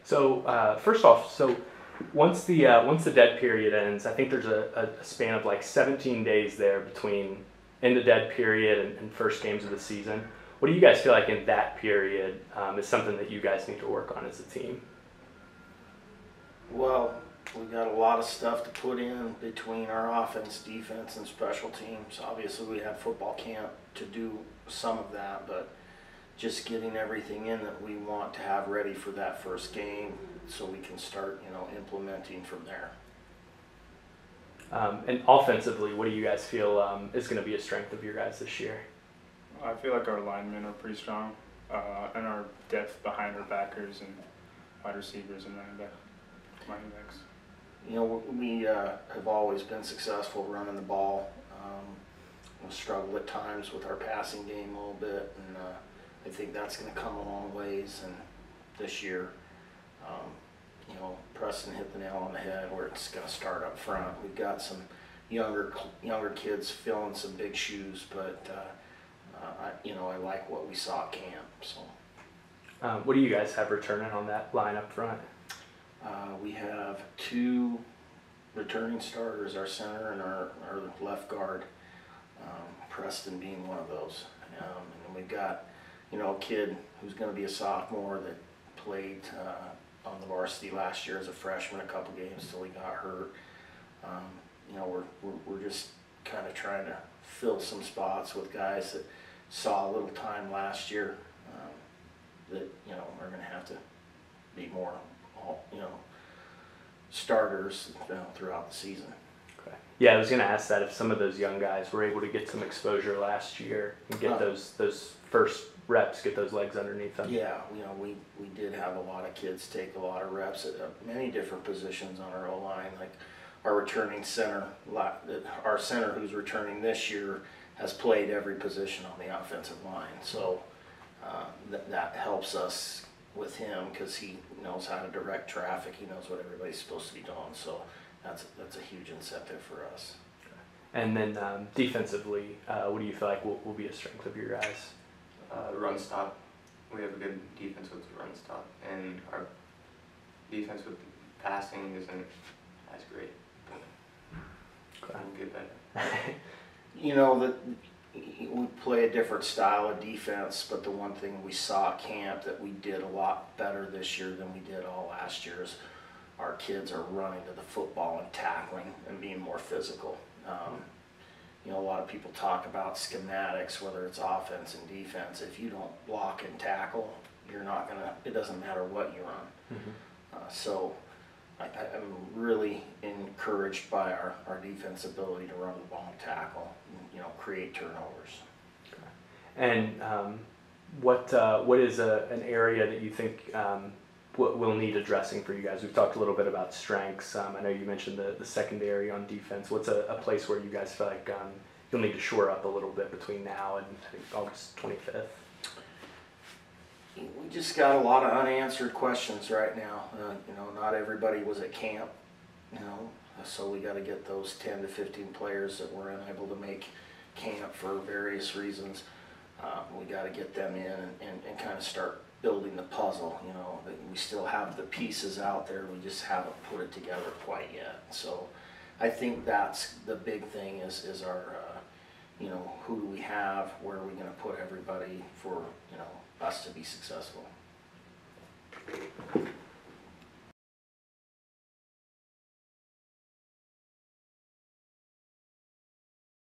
So first off, so once the dead period ends, I think there's a span of like 17 days there between end of dead period and first games of the season. What do you guys feel like in that period is something that you guys need to work on as a team? Well, we got a lot of stuff to put in between our offense, defense, and special teams. Obviously, we had football camp to do some of that, but just getting everything in that we want to have ready for that first game so we can start, implementing from there. And offensively, what do you guys feel is going to be a strength of your guys this year? I feel like our linemen are pretty strong, and our depth behind our backers and wide receivers and running backs. We have always been successful running the ball. We struggle at times with our passing game a little bit, and I think that's going to come a long ways. And this year, Preston hit the nail on the head where it's going to start up front. We've got some younger kids filling some big shoes, but I like what we saw at camp. So, what do you guys have returning on that line up front? we have two returning starters, our center and our left guard, Preston being one of those. And we've got, a kid who's going to be a sophomore that played on the varsity last year as a freshman a couple games till he got hurt. We're just kind of trying to fill some spots with guys that saw a little time last year that are going to have to be more starters throughout the season. Okay. Yeah, I was going to ask that if some of those young guys were able to get some exposure last year and get those first reps, get those legs underneath them. Yeah, we did have a lot of kids take a lot of reps at many different positions on our O-line. Like our returning center, our center who's returning this year has played every position on the offensive line. So that helps us with him because he knows how to direct traffic. He knows what everybody's supposed to be doing. So that's a huge incentive for us. And then defensively, what do you feel like will be a strength of your guys? Run stop. We have a good defense with the run stop, and our defense with passing isn't as great, but we'll get better. That we play a different style of defense, but the one thing we saw at camp that we did a lot better this year than we did all last year is our kids are running to the football and tackling and being more physical. A lot of people talk about schematics, whether it's offense and defense. If you don't block and tackle, you're not gonna. It doesn't matter what you run. Mm-hmm. So I'm really encouraged by our defense ability to run the ball and tackle, and, create turnovers. Okay. And what is an area that you think will need addressing for you guys? We've talked a little bit about strengths. I know you mentioned the secondary on defense. What's a place where you guys feel like you'll need to shore up a little bit between now and I think August 25th? We just got a lot of unanswered questions right now. Not everybody was at camp, so we got to get those 10 to 15 players that were unable to make camp for various reasons. We got to get them in and kind of start building the puzzle. We still have the pieces out there, we just haven't put it together quite yet. So I think that's the big thing is our, who do we have, where are we going to put everybody for, us to be successful.